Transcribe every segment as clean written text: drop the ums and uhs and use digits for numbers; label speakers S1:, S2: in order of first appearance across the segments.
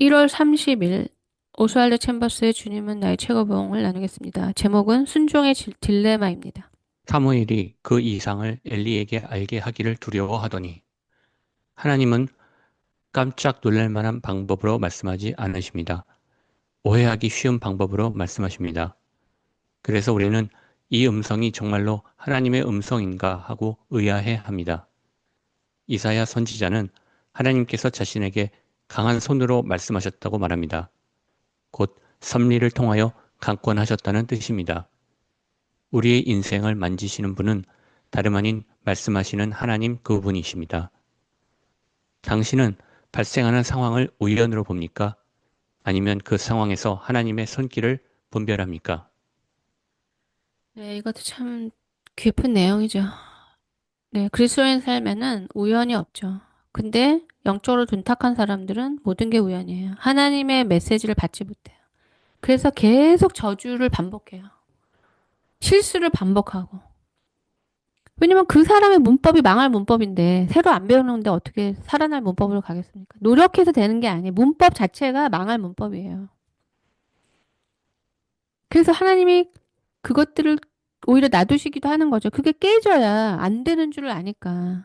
S1: 1월 30일 오스왈드 챔버스의 주님은 나의 최고봉을 나누겠습니다. 제목은 순종의 딜레마입니다.
S2: 사무엘이 그 이상을 엘리에게 알게 하기를 두려워하더니 하나님은 깜짝 놀랄 만한 방법으로 말씀하지 않으십니다. 오해하기 쉬운 방법으로 말씀하십니다. 그래서 우리는 이 음성이 정말로 하나님의 음성인가 하고 의아해 합니다. 이사야 선지자는 하나님께서 자신에게 강한 손으로 말씀하셨다고 말합니다. 곧 섭리를 통하여 강권하셨다는 뜻입니다. 우리의 인생을 만지시는 분은 다름 아닌 말씀하시는 하나님 그분이십니다. 당신은 발생하는 상황을 우연으로 봅니까? 아니면 그 상황에서 하나님의 손길을 분별합니까?
S1: 네, 이것도 참 깊은 내용이죠. 네, 그리스도인 삶에는 우연이 없죠. 근데 영적으로 둔탁한 사람들은 모든 게 우연이에요. 하나님의 메시지를 받지 못해요. 그래서 계속 저주를 반복해요. 실수를 반복하고. 왜냐면 그 사람의 문법이 망할 문법인데 새로 안 배우는데 어떻게 살아날 문법으로 가겠습니까? 노력해서 되는 게 아니에요. 문법 자체가 망할 문법이에요. 그래서 하나님이 그것들을 오히려 놔두시기도 하는 거죠. 그게 깨져야 안 되는 줄을 아니까.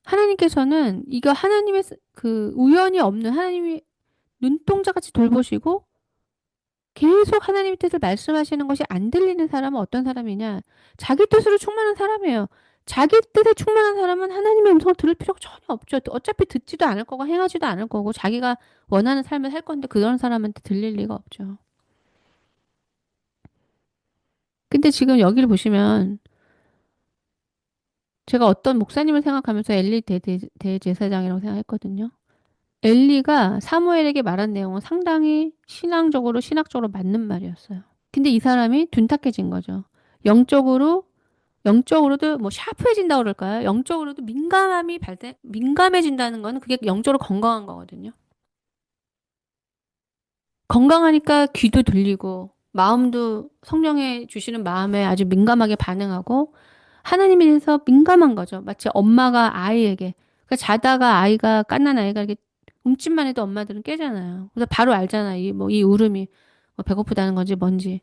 S1: 하나님께서는 이거 하나님의 그 우연이 없는 하나님이 눈동자같이 돌보시고 계속 하나님의 뜻을 말씀하시는 것이 안 들리는 사람은 어떤 사람이냐? 자기 뜻으로 충만한 사람이에요. 자기 뜻에 충만한 사람은 하나님의 음성을 들을 필요가 전혀 없죠. 어차피 듣지도 않을 거고 행하지도 않을 거고 자기가 원하는 삶을 살 건데 그런 사람한테 들릴 리가 없죠. 근데 지금 여기를 보시면 제가 어떤 목사님을 생각하면서 엘리 대제사장이라고 생각했거든요. 엘리가 사무엘에게 말한 내용은 상당히 신학적으로 맞는 말이었어요. 근데 이 사람이 둔탁해진 거죠. 영적으로, 영적으로도 뭐 샤프해진다고 그럴까요? 영적으로도 민감해진다는 거는 그게 영적으로 건강한 거거든요. 건강하니까 귀도 들리고, 마음도 성령의 주시는 마음에 아주 민감하게 반응하고, 하나님에 대해서 민감한 거죠. 마치 엄마가 아이에게. 그러니까 자다가 아이가, 갓난 아이가 이렇게 움찔만 해도 엄마들은 깨잖아요. 그래서 바로 알잖아. 이 울음이 뭐 배고프다는 건지 뭔지.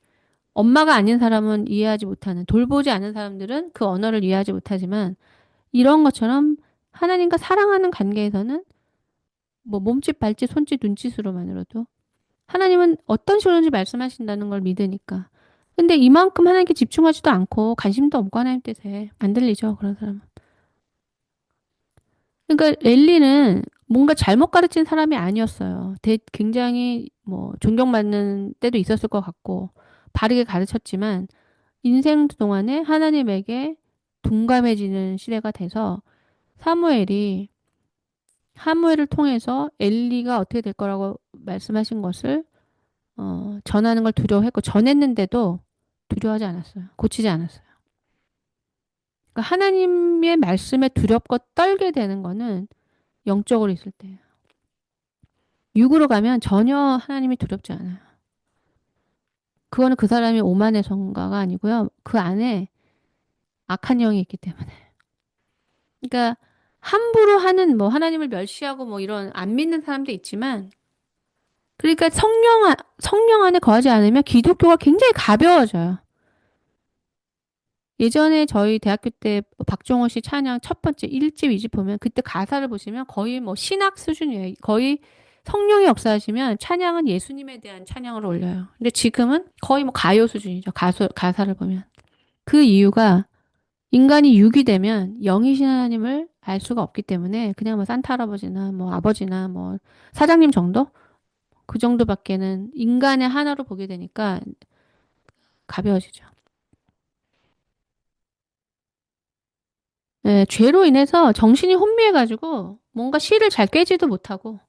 S1: 엄마가 아닌 사람은 이해하지 못하는, 돌보지 않은 사람들은 그 언어를 이해하지 못하지만, 이런 것처럼 하나님과 사랑하는 관계에서는 뭐 몸짓, 발짓, 손짓, 눈짓으로만으로도 하나님은 어떤 식으로든지 말씀하신다는 걸 믿으니까. 근데 이만큼 하나님께 집중하지도 않고 관심도 없고 하나님 뜻에 안 들리죠. 그런 사람은. 그러니까 엘리는 뭔가 잘못 가르친 사람이 아니었어요. 굉장히 뭐 존경받는 때도 있었을 것 같고 바르게 가르쳤지만 인생 동안에 하나님에게 둔감해지는 시대가 돼서 사무엘이 사무엘을 통해서 엘리가 어떻게 될 거라고 말씀하신 것을 전하는 걸 두려워했고 전했는데도 두려워하지 않았어요. 고치지 않았어요. 그러니까 하나님의 말씀에 두렵고 떨게 되는 거는 영적으로 있을 때예요. 육으로 가면 전혀 하나님이 두렵지 않아요. 그거는 그 사람이 오만해서인가가 아니고요. 그 안에 악한 영이 있기 때문에. 그러니까 함부로 하는 뭐 하나님을 멸시하고 뭐 이런 안 믿는 사람도 있지만 그러니까 성령 안에 거하지 않으면 기독교가 굉장히 가벼워져요. 예전에 저희 대학교 때 박종호 씨 찬양 첫 번째 1집, 2집 보면 그때 가사를 보시면 거의 뭐 신학 수준이에요. 거의 성령이 역사하시면 찬양은 예수님에 대한 찬양을 올려요. 근데 지금은 거의 뭐 가요 수준이죠. 가사를 보면. 그 이유가 인간이 육이 되면 영이신 하나님을 알 수가 없기 때문에 그냥 뭐 산타 할아버지나 뭐 아버지나 뭐 사장님 정도? 그 정도밖에는 인간의 하나로 보게 되니까 가벼워지죠. 네, 죄로 인해서 정신이 혼미해가지고 뭔가 실을 잘 깨지도 못하고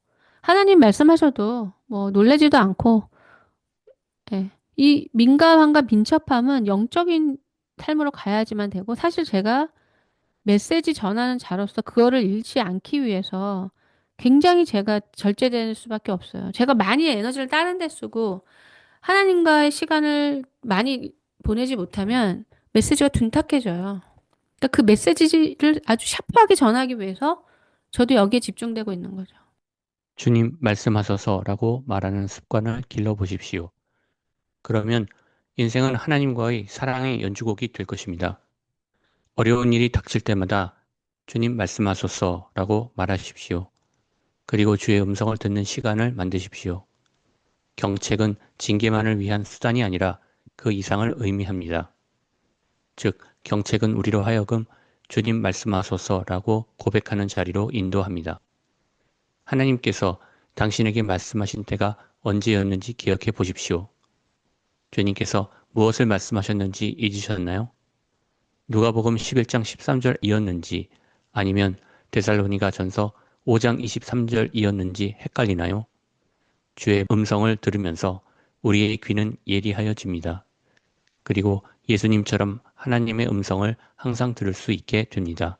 S1: 하나님 말씀하셔도 뭐 놀래지도 않고 예. 이 민감함과 민첩함은 영적인 삶으로 가야지만 되고 사실 제가 메시지 전하는 자로서 그거를 잃지 않기 위해서 굉장히 제가 절제될 수밖에 없어요. 제가 많이 에너지를 다른 데 쓰고 하나님과의 시간을 많이 보내지 못하면 메시지가 둔탁해져요. 그러니까 그 메시지를 아주 샤프하게 전하기 위해서 저도 여기에 집중되고 있는 거죠.
S2: 주님 말씀하소서라고 말하는 습관을 길러보십시오. 그러면 인생은 하나님과의 사랑의 연주곡이 될 것입니다. 어려운 일이 닥칠 때마다 주님 말씀하소서라고 말하십시오. 그리고 주의 음성을 듣는 시간을 만드십시오. 경책은 징계만을 위한 수단이 아니라 그 이상을 의미합니다. 즉, 경책은 우리로 하여금 주님 말씀하소서라고 고백하는 자리로 인도합니다. 하나님께서 당신에게 말씀하신 때가 언제였는지 기억해 보십시오. 주님께서 무엇을 말씀하셨는지 잊으셨나요? 누가복음 11장 13절이었는지 아니면 데살로니가 전서 5장 23절이었는지 헷갈리나요? 주의 음성을 들으면서 우리의 귀는 예리하여집니다. 그리고 예수님처럼 하나님의 음성을 항상 들을 수 있게 됩니다.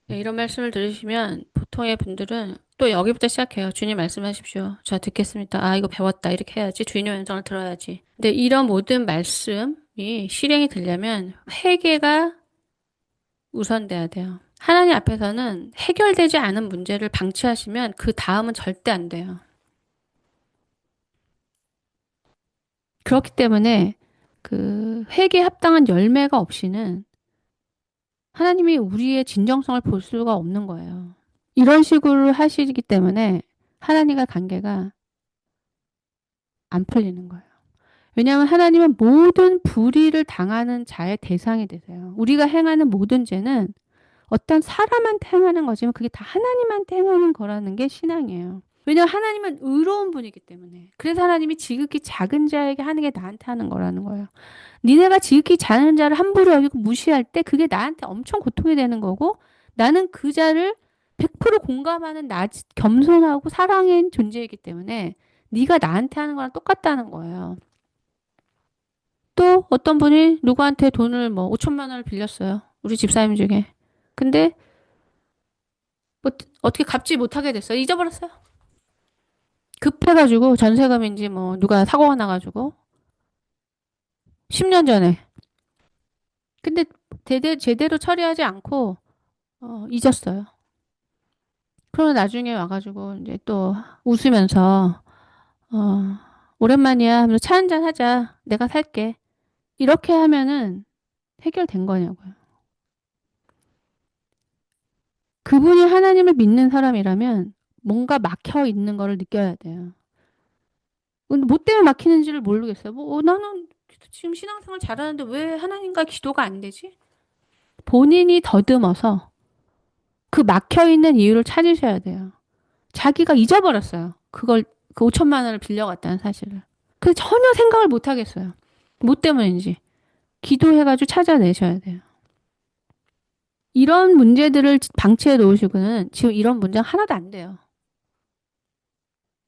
S1: 네, 이런 말씀을 들으시면 보통의 분들은 또 여기부터 시작해요. 주님 말씀하십시오. 저 듣겠습니다. 아, 이거 배웠다. 이렇게 해야지. 주인의 음성을 들어야지. 근데 이런 모든 말씀이 실행이 되려면 회개가 우선돼야 돼요. 하나님 앞에서는 해결되지 않은 문제를 방치하시면 그 다음은 절대 안 돼요. 그렇기 때문에 그 회개에 합당한 열매가 없이는 하나님이 우리의 진정성을 볼 수가 없는 거예요. 이런 식으로 하시기 때문에 하나님과 관계가 안 풀리는 거예요. 왜냐하면 하나님은 모든 불의를 당하는 자의 대상이 되세요. 우리가 행하는 모든 죄는 어떤 사람한테 행하는 거지만 그게 다 하나님한테 행하는 거라는 게 신앙이에요. 왜냐하면 하나님은 의로운 분이기 때문에. 그래서 하나님이 지극히 작은 자에게 하는 게 나한테 하는 거라는 거예요. 니네가 지극히 작은 자를 함부로 여기고 무시할 때 그게 나한테 엄청 고통이 되는 거고 나는 그 자를 100% 공감하는 겸손하고 사랑의 존재이기 때문에 네가 나한테 하는 거랑 똑같다는 거예요. 또 어떤 분이 누구한테 돈을 뭐 5천만 원을 빌렸어요. 우리 집사님 중에. 근데 뭐 어떻게 갚지 못하게 됐어요. 잊어버렸어요. 급해가지고 전세금인지 뭐 누가 사고가 나가지고 10년 전에. 근데 제대로 처리하지 않고 잊었어요. 그러고 나중에 와가지고 이제 또 웃으면서 어, 오랜만이야 하면서 차 한잔 하자. 내가 살게. 이렇게 하면은 해결된 거냐고요. 그분이 하나님을 믿는 사람이라면 뭔가 막혀 있는 거를 느껴야 돼요. 근데 뭐 때문에 막히는지를 모르겠어요. 나는 지금 신앙생활 잘하는데 왜 하나님과 기도가 안 되지? 본인이 더듬어서 그 막혀 있는 이유를 찾으셔야 돼요. 자기가 잊어버렸어요. 그 5천만 원을 빌려갔다는 사실을. 그래서 전혀 생각을 못 하겠어요. 뭐 때문인지. 기도해가지고 찾아내셔야 돼요. 이런 문제들을 방치해 놓으시고는 지금 이런 문제 하나도 안 돼요.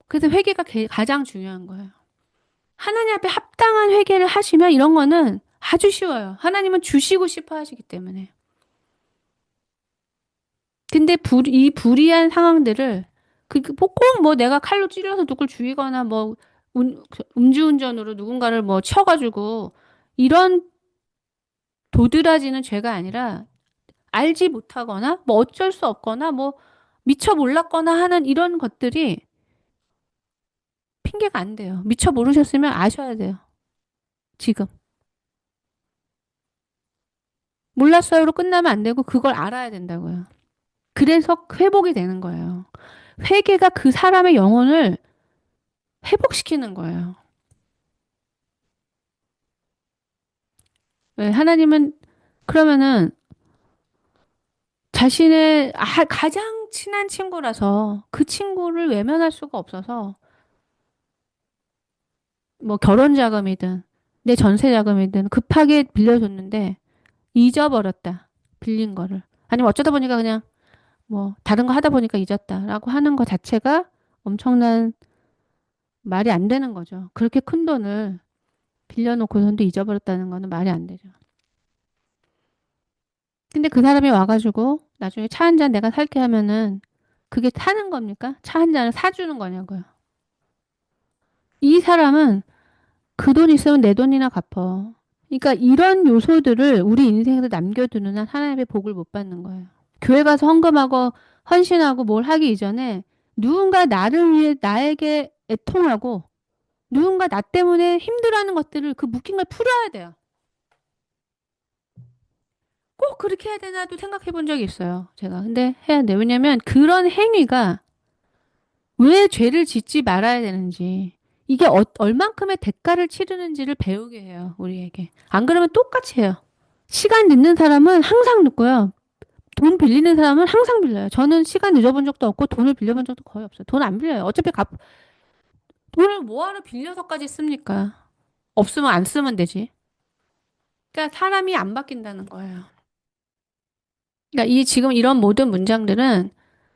S1: 그래서 회개가 가장 중요한 거예요. 하나님 앞에 합당한 회개를 하시면 이런 거는 아주 쉬워요. 하나님은 주시고 싶어 하시기 때문에. 근데 이 불이한 상황들을 꼭뭐 내가 칼로 찔러서 누굴 죽이거나 뭐 음주운전으로 누군가를 뭐 쳐가지고 이런 도드라지는 죄가 아니라 알지 못하거나 뭐 어쩔 수 없거나 뭐 미처 몰랐거나 하는 이런 것들이 핑계가 안 돼요. 미처 모르셨으면 아셔야 돼요. 지금. 몰랐어요로 끝나면 안 되고 그걸 알아야 된다고요. 그래서 회복이 되는 거예요. 회개가 그 사람의 영혼을 회복시키는 거예요. 왜 하나님은 그러면은 자신의 가장 친한 친구라서 그 친구를 외면할 수가 없어서 뭐 결혼 자금이든 내 전세 자금이든 급하게 빌려줬는데 잊어버렸다. 빌린 거를. 아니면 어쩌다 보니까 그냥 뭐 다른 거 하다 보니까 잊었다라고 하는 것 자체가 엄청난 말이 안 되는 거죠. 그렇게 큰 돈을 빌려놓고선도 잊어버렸다는 거는 말이 안 되죠. 근데 그 사람이 와가지고 나중에 차 한 잔 내가 살게 하면은 그게 타는 겁니까? 차 한 잔을 사주는 거냐고요. 이 사람은 그 돈 있으면 내 돈이나 갚어. 그러니까 이런 요소들을 우리 인생에서 남겨두는 한 하나님의 복을 못 받는 거예요. 교회 가서 헌금하고 헌신하고 뭘 하기 이전에 누군가 나를 위해 나에게 애통하고 누군가 나 때문에 힘들어하는 것들을 그 묶인 걸 풀어야 돼요. 꼭 그렇게 해야 되나도 생각해 본 적이 있어요. 제가. 근데 해야 돼요. 왜냐면 그런 행위가 왜 죄를 짓지 말아야 되는지, 이게 얼만큼의 대가를 치르는지를 배우게 해요, 우리에게. 안 그러면 똑같이 해요. 시간 늦는 사람은 항상 늦고요. 돈 빌리는 사람은 항상 빌려요. 저는 시간 늦어본 적도 없고 돈을 빌려본 적도 거의 없어요. 돈 안 빌려요. 어차피 돈을 뭐하러 빌려서까지 씁니까? 없으면 안 쓰면 되지. 그러니까 사람이 안 바뀐다는 거예요. 그러니까 이 지금 이런 모든 문장들은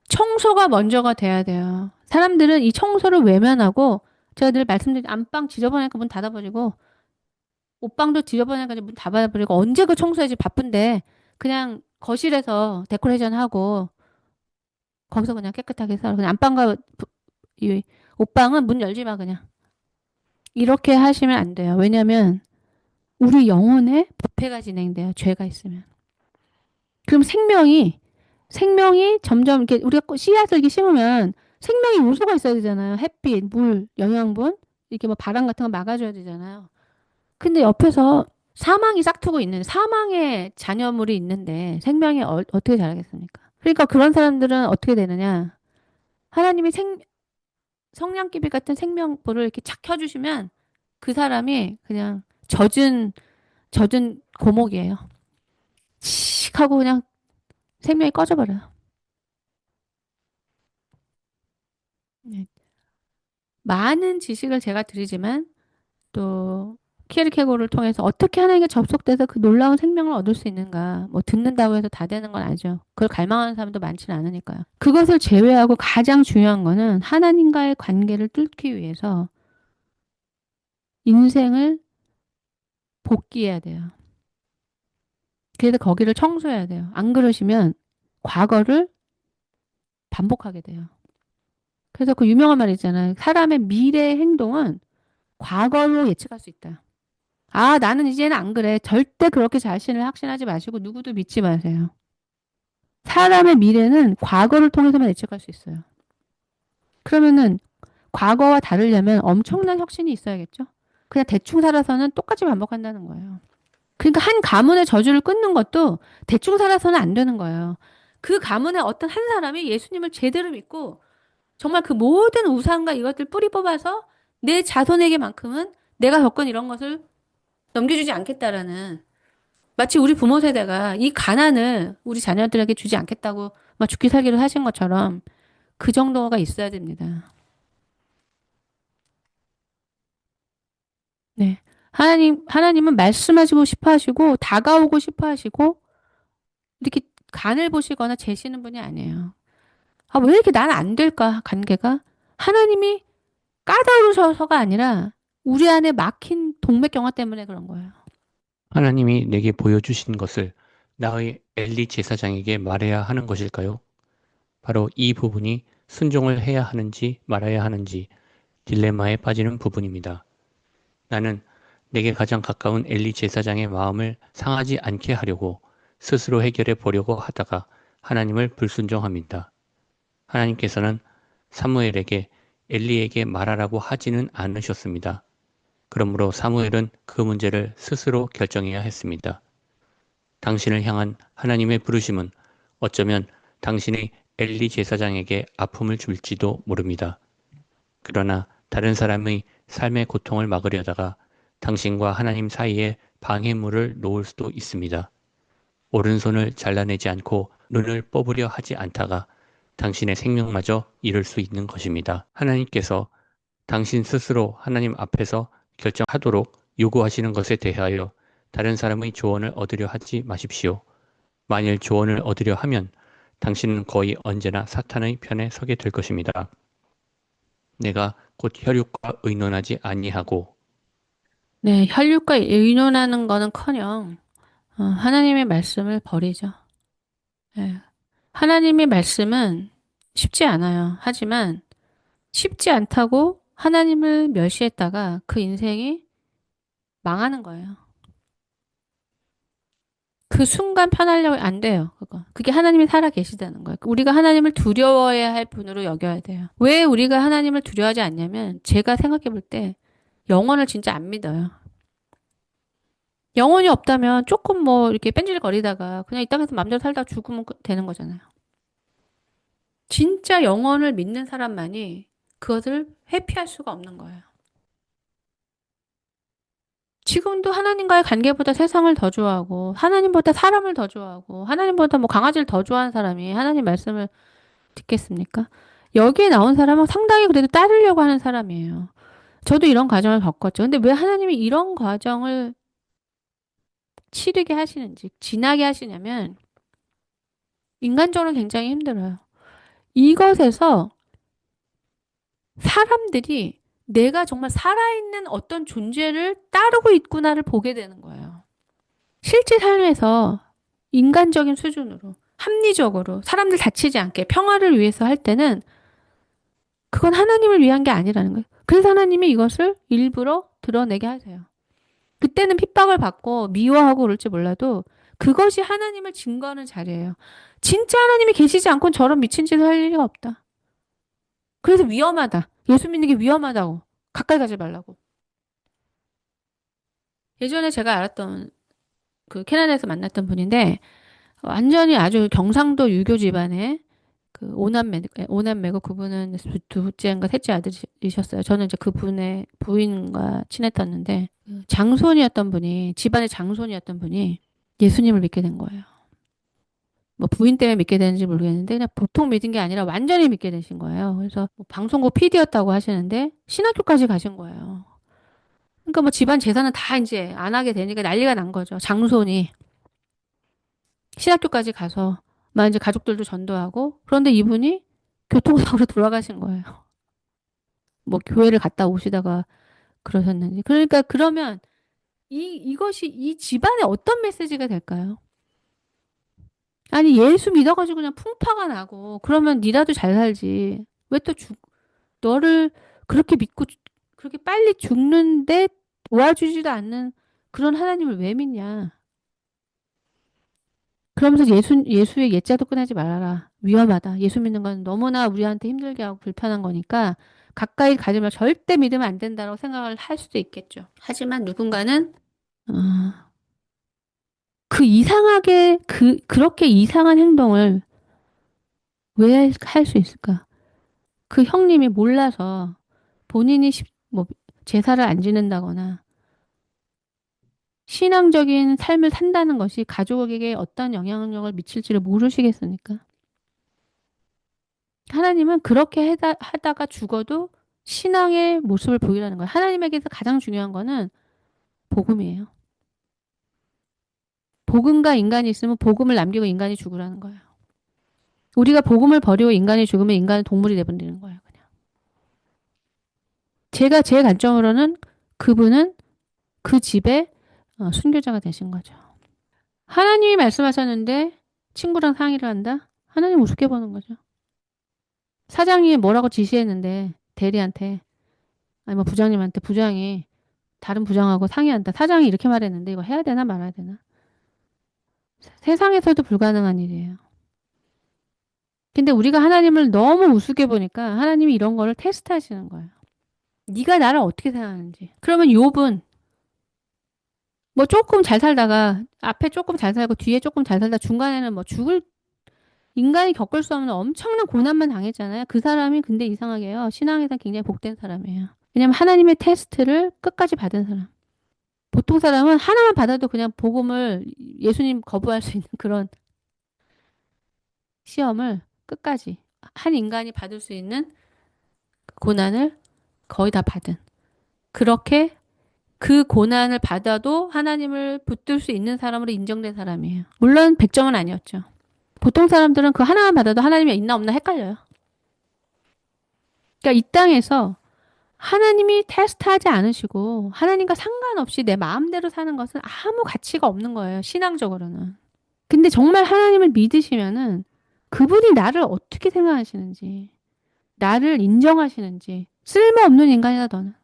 S1: 청소가 먼저가 돼야 돼요. 사람들은 이 청소를 외면하고 제가 늘 말씀드린 안방 지저분하니까 문 닫아버리고 옷방도 지저분하니까 문 닫아버리고 언제 그 청소해야지 바쁜데 그냥 거실에서 데코레이션 하고 거기서 그냥 깨끗하게 살아. 그냥 안방과 이 옷방은 문 열지 마 그냥. 이렇게 하시면 안 돼요. 왜냐면 우리 영혼에 부패가 진행돼요. 죄가 있으면. 그럼 생명이 점점 이렇게 우리가 씨앗을 이렇게 심으면 생명의 요소가 있어야 되잖아요. 햇빛, 물, 영양분, 이렇게 뭐 바람 같은 거 막아줘야 되잖아요. 근데 옆에서 사망이 싹트고 있는 사망의 잔여물이 있는데 생명이 어떻게 자라겠습니까? 그러니까 그런 사람들은 어떻게 되느냐? 하나님이 성냥개비 같은 생명불을 이렇게 착 켜주시면 그 사람이 그냥 젖은 고목이에요. 칙 하고 그냥 생명이 꺼져버려요. 네. 많은 지식을 제가 드리지만 또 키에르케고르를 통해서 어떻게 하나님께 접속돼서 그 놀라운 생명을 얻을 수 있는가. 뭐 듣는다고 해서 다 되는 건 아니죠. 그걸 갈망하는 사람도 많지는 않으니까요. 그것을 제외하고 가장 중요한 거는 하나님과의 관계를 뚫기 위해서 인생을 복귀해야 돼요. 그래서 거기를 청소해야 돼요. 안 그러시면 과거를 반복하게 돼요. 그래서 그 유명한 말 있잖아요. 사람의 미래 행동은 과거로 예측할 수 있다. 아, 나는 이제는 안 그래. 절대 그렇게 자신을 확신하지 마시고 누구도 믿지 마세요. 사람의 미래는 과거를 통해서만 예측할 수 있어요. 그러면은 과거와 다르려면 엄청난 혁신이 있어야겠죠? 그냥 대충 살아서는 똑같이 반복한다는 거예요. 그러니까 한 가문의 저주를 끊는 것도 대충 살아서는 안 되는 거예요. 그 가문의 어떤 한 사람이 예수님을 제대로 믿고 정말 그 모든 우상과 이것들 뿌리 뽑아서 내 자손에게만큼은 내가 겪은 이런 것을 넘겨주지 않겠다라는 마치 우리 부모 세대가 이 가난을 우리 자녀들에게 주지 않겠다고 막 죽기 살기를 하신 것처럼 그 정도가 있어야 됩니다. 네. 하나님은 말씀하시고 싶어 하시고 다가오고 싶어 하시고 이렇게 간을 보시거나 재시는 분이 아니에요. 아, 왜 이렇게 나는 안 될까, 관계가? 하나님이 까다로우셔서가 아니라 우리 안에 막힌 동맥경화 때문에 그런 거예요.
S2: 하나님이 내게 보여주신 것을 나의 엘리 제사장에게 말해야 하는 것일까요? 바로 이 부분이 순종을 해야 하는지 말아야 하는지 딜레마에 빠지는 부분입니다. 나는 내게 가장 가까운 엘리 제사장의 마음을 상하지 않게 하려고 스스로 해결해 보려고 하다가 하나님을 불순종합니다. 하나님께서는 사무엘에게 엘리에게 말하라고 하지는 않으셨습니다. 그러므로 사무엘은 그 문제를 스스로 결정해야 했습니다. 당신을 향한 하나님의 부르심은 어쩌면 당신의 엘리 제사장에게 아픔을 줄지도 모릅니다. 그러나 다른 사람의 삶의 고통을 막으려다가 당신과 하나님 사이에 방해물을 놓을 수도 있습니다. 오른손을 잘라내지 않고 눈을 뽑으려 하지 않다가 당신의 생명마저 잃을 수 있는 것입니다. 하나님께서 당신 스스로 하나님 앞에서 결정하도록 요구하시는 것에 대하여 다른 사람의 조언을 얻으려 하지 마십시오. 만일 조언을 얻으려 하면 당신은 거의 언제나 사탄의 편에 서게 될 것입니다. 내가 곧 혈육과 의논하지 아니하고
S1: 네, 혈육과 의논하는 거는커녕 하나님의 말씀을 버리죠. 예. 하나님의 말씀은 쉽지 않아요. 하지만 쉽지 않다고 하나님을 멸시했다가 그 인생이 망하는 거예요. 그 순간 편하려고 안 돼요. 그거. 그게 하나님이 살아 계시다는 거예요. 우리가 하나님을 두려워해야 할 분으로 여겨야 돼요. 왜 우리가 하나님을 두려워하지 않냐면 제가 생각해 볼 때 영혼을 진짜 안 믿어요. 영혼이 없다면 조금 뭐 이렇게 뺀질거리다가 그냥 이 땅에서 마음대로 살다가 죽으면 되는 거잖아요. 진짜 영혼을 믿는 사람만이 그것을 회피할 수가 없는 거예요. 지금도 하나님과의 관계보다 세상을 더 좋아하고, 하나님보다 사람을 더 좋아하고, 하나님보다 뭐 강아지를 더 좋아하는 사람이 하나님 말씀을 듣겠습니까? 여기에 나온 사람은 상당히 그래도 따르려고 하는 사람이에요. 저도 이런 과정을 겪었죠. 근데 왜 하나님이 이런 과정을 치르게 하시는지, 지나게 하시냐면, 인간적으로 굉장히 힘들어요. 이것에서 사람들이 내가 정말 살아있는 어떤 존재를 따르고 있구나를 보게 되는 거예요. 실제 삶에서 인간적인 수준으로, 합리적으로, 사람들 다치지 않게 평화를 위해서 할 때는 그건 하나님을 위한 게 아니라는 거예요. 그래서 하나님이 이것을 일부러 드러내게 하세요. 그때는 핍박을 받고 미워하고 그럴지 몰라도 그것이 하나님을 증거하는 자리예요. 진짜 하나님이 계시지 않고는 저런 미친 짓을 할 일이 없다. 그래서 위험하다. 예수 믿는 게 위험하다고. 가까이 가지 말라고. 예전에 제가 알았던 그 캐나다에서 만났던 분인데 완전히 아주 경상도 유교 집안의 그 오남매고 그분은 둘째인가 셋째 아들이셨어요. 저는 이제 그분의 부인과 친했었는데 장손이었던 분이 집안의 장손이었던 분이 예수님을 믿게 된 거예요. 뭐 부인 때문에 믿게 되는지 모르겠는데 그냥 보통 믿은 게 아니라 완전히 믿게 되신 거예요. 그래서 뭐 방송국 PD였다고 하시는데 신학교까지 가신 거예요. 그러니까 뭐 집안 재산은 다 이제 안 하게 되니까 난리가 난 거죠. 장손이 신학교까지 가서 막 이제 가족들도 전도하고 그런데 이분이 교통사고로 돌아가신 거예요. 뭐 교회를 갔다 오시다가 그러셨는지. 그러니까 그러면 이것이 이 집안에 어떤 메시지가 될까요? 아니 예수 믿어가지고 그냥 풍파가 나고 그러면 니라도 잘 살지. 왜 또 너를 그렇게 믿고 그렇게 빨리 죽는데 도와주지도 않는 그런 하나님을 왜 믿냐? 그러면서 예수의 옛자도 꺼내지 말아라. 위험하다. 예수 믿는 건 너무나 우리한테 힘들게 하고 불편한 거니까 가까이 가지 말 절대 믿으면 안 된다고 생각을 할 수도 있겠죠. 하지만 누군가는 어, 그 이상하게 그렇게 이상한 행동을 왜 할 수 있을까? 그 형님이 몰라서 본인이 뭐 제사를 안 지낸다거나 신앙적인 삶을 산다는 것이 가족에게 어떤 영향력을 미칠지를 모르시겠습니까? 하나님은 그렇게 하다가 죽어도 신앙의 모습을 보이라는 거예요. 하나님에게서 가장 중요한 거는 복음이에요. 복음과 인간이 있으면 복음을 남기고 인간이 죽으라는 거예요. 우리가 복음을 버리고 인간이 죽으면 인간은 동물이 돼버리는 거예요. 그냥. 제가 제 관점으로는 그분은 그 집의 순교자가 되신 거죠. 하나님이 말씀하셨는데 친구랑 상의를 한다? 하나님 우습게 보는 거죠. 사장이 뭐라고 지시했는데 대리한테 아니 뭐 부장님한테 부장이 다른 부장하고 상의한다. 사장이 이렇게 말했는데 이거 해야 되나 말아야 되나? 세상에서도 불가능한 일이에요. 근데 우리가 하나님을 너무 우습게 보니까 하나님이 이런 거를 테스트하시는 거예요. 네가 나를 어떻게 생각하는지. 그러면 욥은 뭐 조금 잘 살다가 앞에 조금 잘 살고 뒤에 조금 잘 살다 중간에는 뭐 죽을 인간이 겪을 수 없는 엄청난 고난만 당했잖아요. 그 사람이 근데 이상하게요. 신앙에서 굉장히 복된 사람이에요. 왜냐면 하나님의 테스트를 끝까지 받은 사람. 보통 사람은 하나만 받아도 그냥 복음을 예수님 거부할 수 있는 그런 시험을 끝까지 한 인간이 받을 수 있는 고난을 거의 다 받은. 그렇게 그 고난을 받아도 하나님을 붙들 수 있는 사람으로 인정된 사람이에요. 물론 100점은 아니었죠. 보통 사람들은 그 하나만 받아도 하나님이 있나 없나 헷갈려요. 그러니까 이 땅에서 하나님이 테스트하지 않으시고 하나님과 상관없이 내 마음대로 사는 것은 아무 가치가 없는 거예요. 신앙적으로는. 근데 정말 하나님을 믿으시면은 그분이 나를 어떻게 생각하시는지, 나를 인정하시는지, 쓸모없는 인간이다 너는.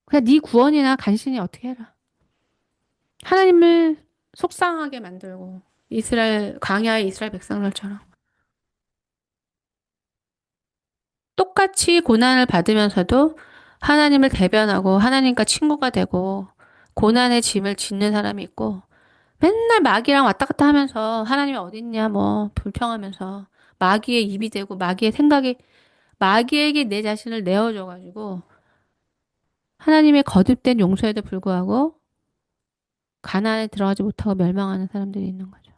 S1: 그냥 네 구원이나 간신히 어떻게 해라. 하나님을 속상하게 만들고 광야의 이스라엘 백성들처럼 똑같이 고난을 받으면서도 하나님을 대변하고 하나님과 친구가 되고 고난의 짐을 짓는 사람이 있고 맨날 마귀랑 왔다 갔다 하면서 하나님이 어딨냐 뭐 불평하면서 마귀의 입이 되고 마귀의 생각이 마귀에게 내 자신을 내어줘가지고 하나님의 거듭된 용서에도 불구하고 가나안에 들어가지 못하고 멸망하는 사람들이 있는 거죠.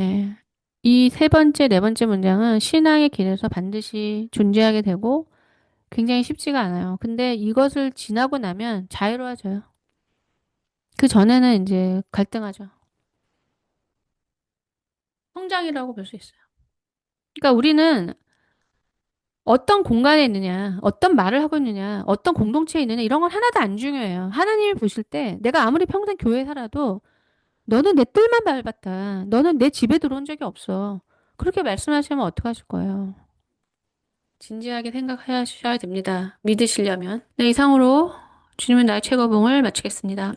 S1: 예. 이 세 번째, 네 번째 문장은 신앙의 길에서 반드시 존재하게 되고 굉장히 쉽지가 않아요. 근데 이것을 지나고 나면 자유로워져요. 그 전에는 이제 갈등하죠. 성장이라고 볼 수 있어요. 그러니까 우리는 어떤 공간에 있느냐, 어떤 말을 하고 있느냐, 어떤 공동체에 있느냐, 이런 건 하나도 안 중요해요. 하나님이 보실 때 내가 아무리 평생 교회 살아도 너는 내 뜰만 밟았다. 너는 내 집에 들어온 적이 없어. 그렇게 말씀하시면 어떡하실 거예요? 진지하게 생각하셔야 됩니다. 믿으시려면. 네, 이상으로 주님은 나의 최고봉을 마치겠습니다.